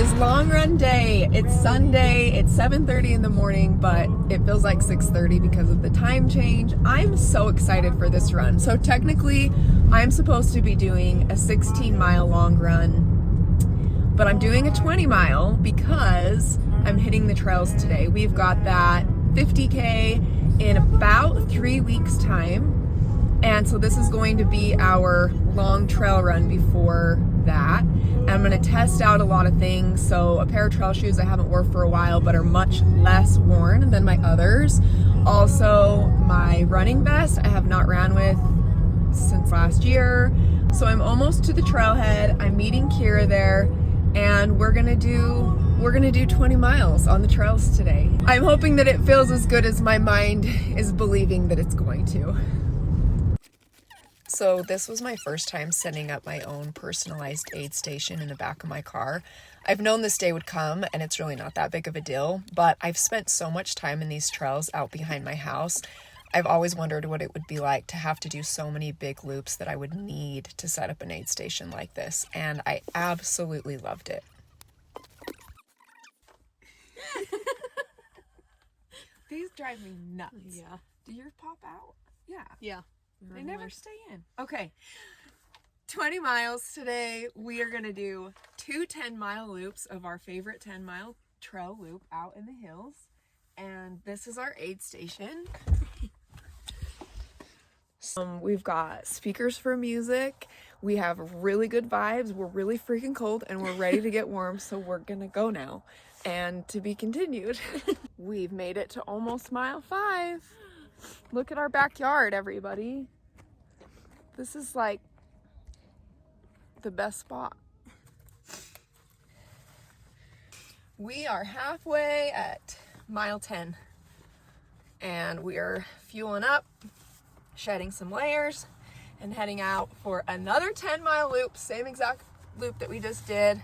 is long run day. It's Sunday, it's 7:30 in the morning, but it feels like 6:30 because of the time change. I'm so excited for this run. So technically, I'm supposed to be doing a 16-mile long run, but I'm doing a 20-mile because I'm hitting the trails today. We've got that 50K in about 3 weeks time. And so this is going to be our long trail run before that. And I'm going to test out a lot of things. So a pair of trail shoes I haven't worn for a while but are much less worn than my others. Also my running vest I have not ran with since last year. So I'm almost to the trailhead. I'm meeting Kira there and we're gonna do 20 miles on the trails today. I'm hoping that it feels as good as my mind is believing that it's going to. So this was my first time setting up my own personalized aid station in the back of my car. I've known this day would come and it's really not that big of a deal, but I've spent so much time in these trails out behind my house. I've always wondered what it would be like to have to do so many big loops that I would need to set up an aid station like this, and I absolutely loved it. These drive me nuts. Yeah. Do yours pop out? Yeah. Yeah. They never stay in. Okay. 20 miles today. We are going to do two 10-mile loops of our favorite 10-mile trail loop out in the hills. And this is our aid station. We've got speakers for music. We have really good vibes. We're really freaking cold and we're ready to get warm. So we're going to go now. And to be continued. We've made it to almost mile 5. Look at our backyard, everybody. This is like the best spot. We are halfway at mile 10 and we are fueling up, shedding some layers, and heading out for another 10-mile loop, same exact loop that we just did.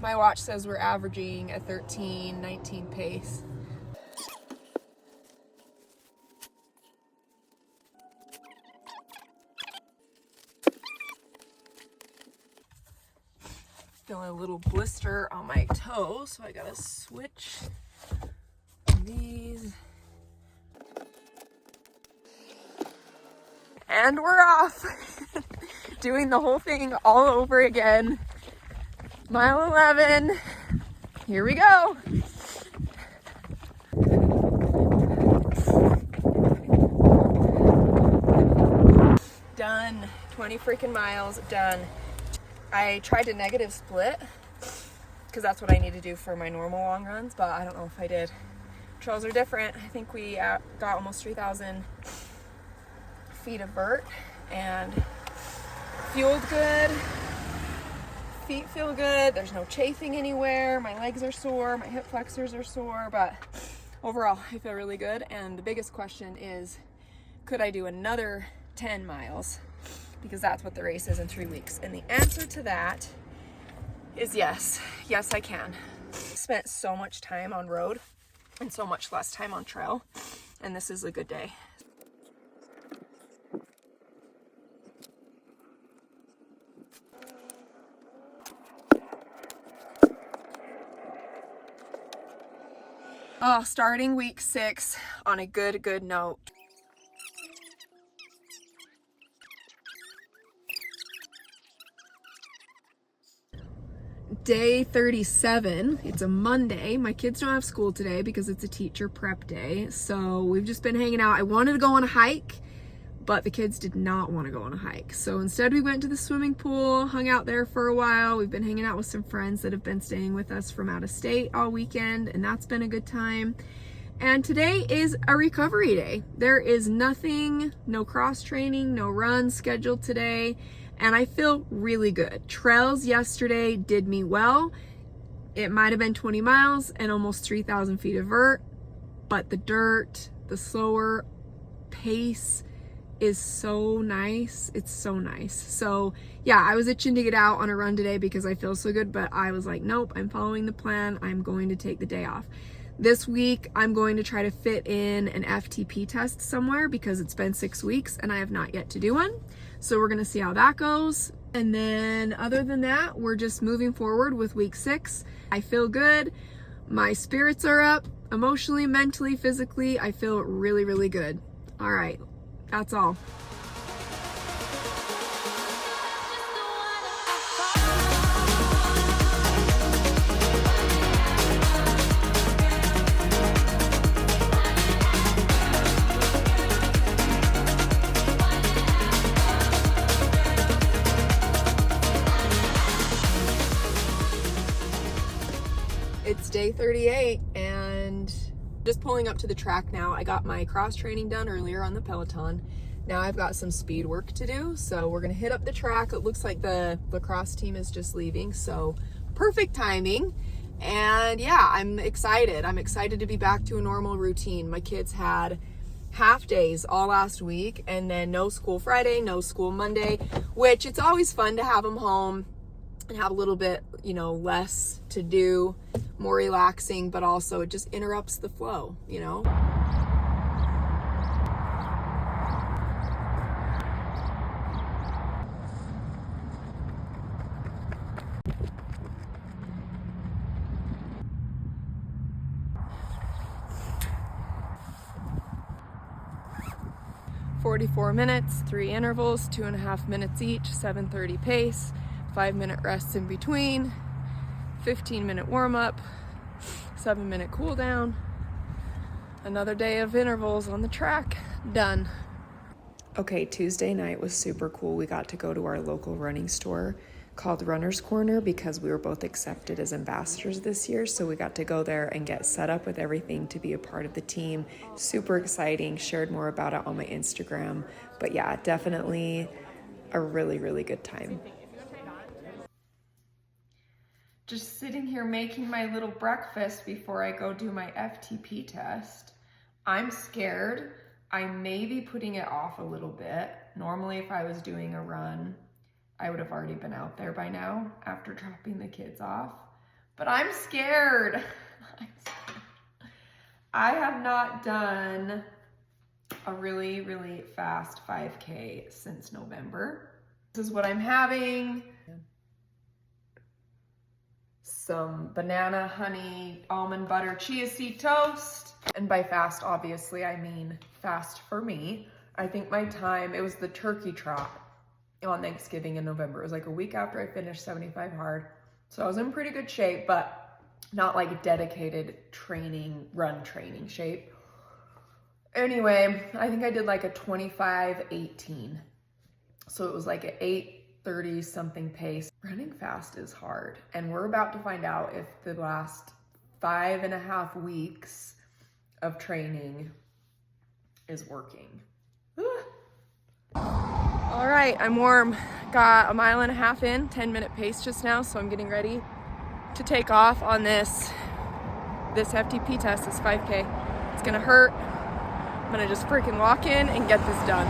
My watch says we're averaging a 13-19 pace. Feeling a little blister on my toe, so I gotta switch these. And we're off. Doing the whole thing all over again. Mile 11. Here we go. Done. 20 freaking miles, done. I tried to negative split because that's what I need to do for my normal long runs, but I don't know if I did. Trails are different. I think we got almost 3,000 feet of vert and fueled good. Feet feel good. There's no chafing anywhere. My legs are sore. My hip flexors are sore, but overall I feel really good. And the biggest question is, could I do another 10 miles? Because that's what the race is in 3 weeks. And the answer to that is yes. Yes, I can. Spent so much time on road and so much less time on trail. And this is a good day. Oh, starting week 6 on a good note. Day 37. It's a Monday. My kids don't have school today because it's a teacher prep day. So we've just been hanging out. I wanted to go on a hike, but the kids did not want to go on a hike. So instead we went to the swimming pool, hung out there for a while. We've been hanging out with some friends that have been staying with us from out of state all weekend, and that's been a good time. And today is a recovery day. There is nothing, no cross training, no runs scheduled today. And I feel really good. Trails yesterday did me well. It might have been 20 miles and almost 3,000 feet of vert, but the dirt, the slower pace is so nice. It's so nice. So yeah, I was itching to get out on a run today because I feel so good, but I was like, nope, I'm following the plan. I'm going to take the day off. This week, I'm going to try to fit in an FTP test somewhere because it's been 6 weeks and I have not yet to do one. So we're gonna see how that goes. And then other than that, we're just moving forward with week 6. I feel good. My spirits are up emotionally, mentally, physically. I feel really, really good. All right, that's all. It's day 38 and just pulling up to the track now. I got my cross training done earlier on the Peloton. Now I've got some speed work to do, so we're gonna hit up the track. It looks like the lacrosse team is just leaving, so perfect timing. And yeah, I'm excited. I'm excited to be back to a normal routine. My kids had half days all last week and then no school Friday, no school Monday, which it's always fun to have them home and have a little bit, you know, less to do, more relaxing, but also it just interrupts the flow, you know? "44 minutes, 3 intervals, 2.5 minutes each, 7:30 pace, 5-minute rests in between, 15-minute warm-up, 7-minute cool down. Another day of intervals on the track, done." Okay, Tuesday night was super cool. We got to go to our local running store called Runner's Corner because we were both accepted as ambassadors this year. So we got to go there and get set up with everything to be a part of the team. Super exciting. Shared more about it on my Instagram. But yeah, definitely a really, really good time. Just sitting here making my little breakfast before I go do my FTP test. I'm scared. I may be putting it off a little bit. Normally, if I was doing a run, I would have already been out there by now after dropping the kids off. But I'm scared. I have not done a really, really fast 5K since November. This is what I'm having. Some banana, honey, almond butter, chia seed toast. And by fast, obviously, I mean fast for me. I think my time, it was the turkey trot on Thanksgiving in November. It was like a week after I finished 75 hard. So I was in pretty good shape, but not like dedicated training, run training shape. Anyway, I think I did like a 25:18. So it was like an 8:30 something pace. Running fast is hard. And we're about to find out if the last 5.5 weeks of training is working. All right, I'm warm. Got 1.5 miles in, 10-minute pace just now, so I'm getting ready to take off on this FTP test, this 5K. It's gonna hurt. I'm gonna just freaking walk in and get this done.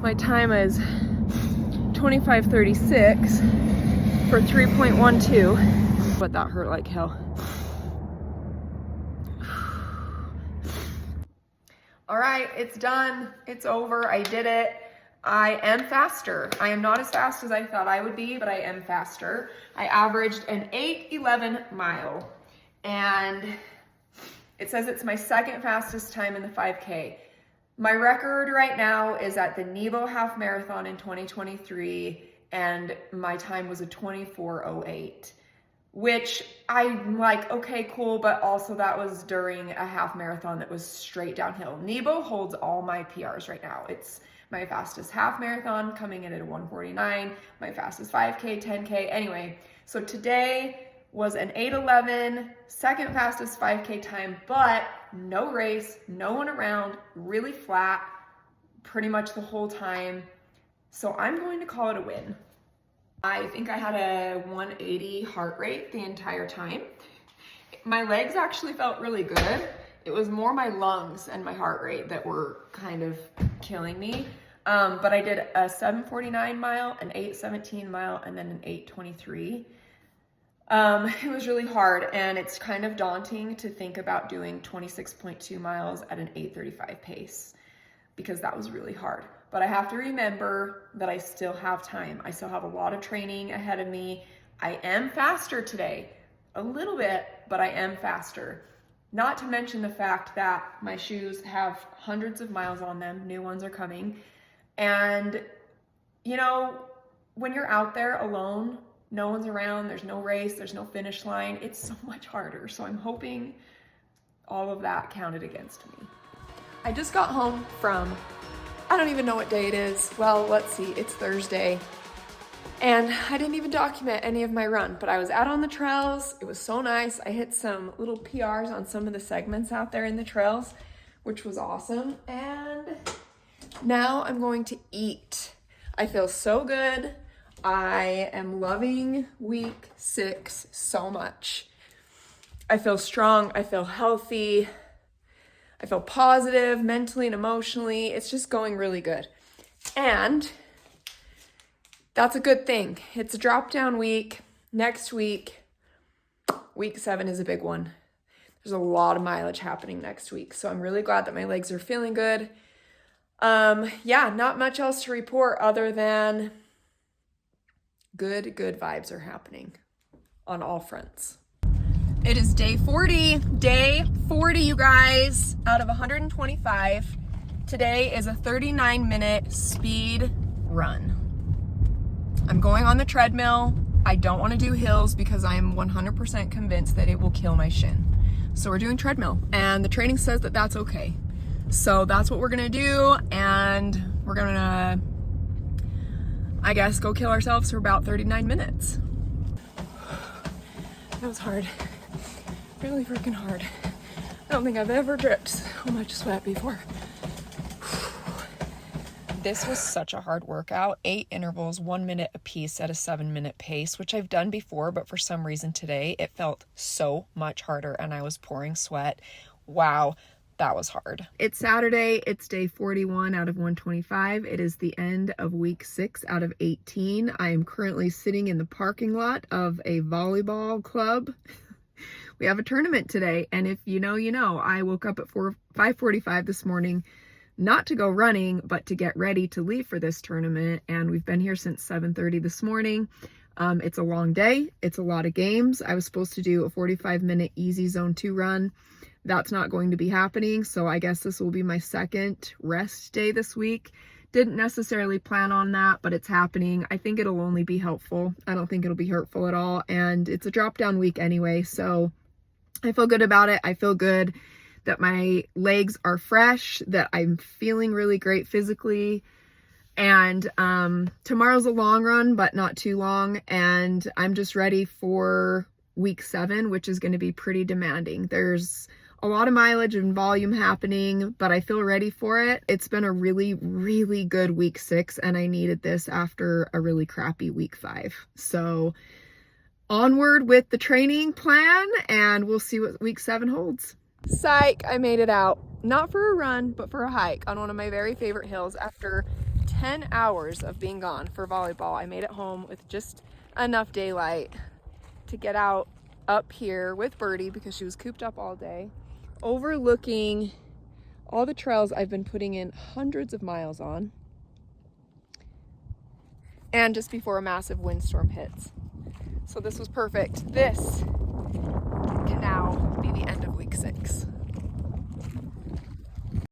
My time is 25:36 for 3.12, but that hurt like hell. All right, it's done. It's over. I did it. I am faster. I am not as fast as I thought I would be, but I am faster. I averaged an 8:11 mile, and it says it's my second fastest time in the 5K. My record right now is at the Nebo Half Marathon in 2023, and my time was a 24:08, which I'm like, okay, cool, but also that was during a half marathon that was straight downhill. Nebo holds all my PRs right now. It's my fastest half marathon coming in at a 1:49, my fastest 5K, 10K. Anyway, so today was an 8:11, second fastest 5K time, but no race, no one around, really flat pretty much the whole time. So I'm going to call it a win. I think I had a 180 heart rate the entire time. My legs actually felt really good. It was more my lungs and my heart rate that were kind of killing me. But I did a 7:49 mile, an 8:17 mile, and then an 8:23. It was really hard, and it's kind of daunting to think about doing 26.2 miles at an 8:35 pace because that was really hard. But I have to remember that I still have time. I still have a lot of training ahead of me. I am faster today, a little bit, but I am faster. Not to mention the fact that my shoes have hundreds of miles on them. New ones are coming. And, you know, when you're out there alone, no one's around, there's no race, there's no finish line, it's so much harder. So I'm hoping all of that counted against me. I just got home from, I don't even know what day it is. Well, let's see, it's Thursday. And I didn't even document any of my run, but I was out on the trails. It was so nice. I hit some little PRs on some of the segments out there in the trails, which was awesome. And now I'm going to eat. I feel so good. I am loving week 6 so much. I feel strong. I feel healthy. I feel positive mentally and emotionally. It's just going really good. And that's a good thing. It's a drop down week. Next week, week 7 is a big one. There's a lot of mileage happening next week. So I'm really glad that my legs are feeling good. Yeah, not much else to report other than good vibes are happening on all fronts. It is day 40, you guys, out of 125. Today is a 39-minute speed run. I'm going on the treadmill. I don't want to do hills because I am 100% convinced that it will kill my shin. So we're doing treadmill, and the training says that that's okay. So that's what we're gonna do, and we're gonna, I guess, go kill ourselves for about 39 minutes. That was hard. Really freaking hard. I don't think I've ever dripped so much sweat before. This was such a hard workout. 8 intervals, 1 minute apiece at a 7-minute pace, which I've done before, but for some reason today it felt so much harder and I was pouring sweat. Wow, that was hard. It's Saturday. It's day 41 out of 125. It is the end of week 6 out of 18. I am currently sitting in the parking lot of a volleyball club. We have a tournament today, and if you know, you know. I woke up at 5:45 this morning, not to go running, but to get ready to leave for this tournament. And we've been here since 7:30 this morning. It's a long day. It's a lot of games. I was supposed to do a 45-minute easy zone 2 run. That's not going to be happening. So I guess this will be my second rest day this week. Didn't necessarily plan on that, but it's happening. I think it'll only be helpful. I don't think it'll be hurtful at all. And it's a drop down week anyway. So I feel good about it. I feel good that my legs are fresh, that I'm feeling really great physically. And tomorrow's a long run, but not too long. And I'm just ready for week 7, which is going to be pretty demanding. There's a lot of mileage and volume happening, but I feel ready for it. It's been a really, really good week 6, and I needed this after a really crappy week 5. So onward with the training plan, and we'll see what week 7 holds. Psych, I made it out. Not for a run, but for a hike on one of my very favorite hills. After 10 hours of being gone for volleyball, I made it home with just enough daylight to get out up here with Birdie because she was cooped up all day, overlooking all the trails I've been putting in hundreds of miles on, and just before a massive windstorm hits. So this was perfect. This can now be the end of week 6.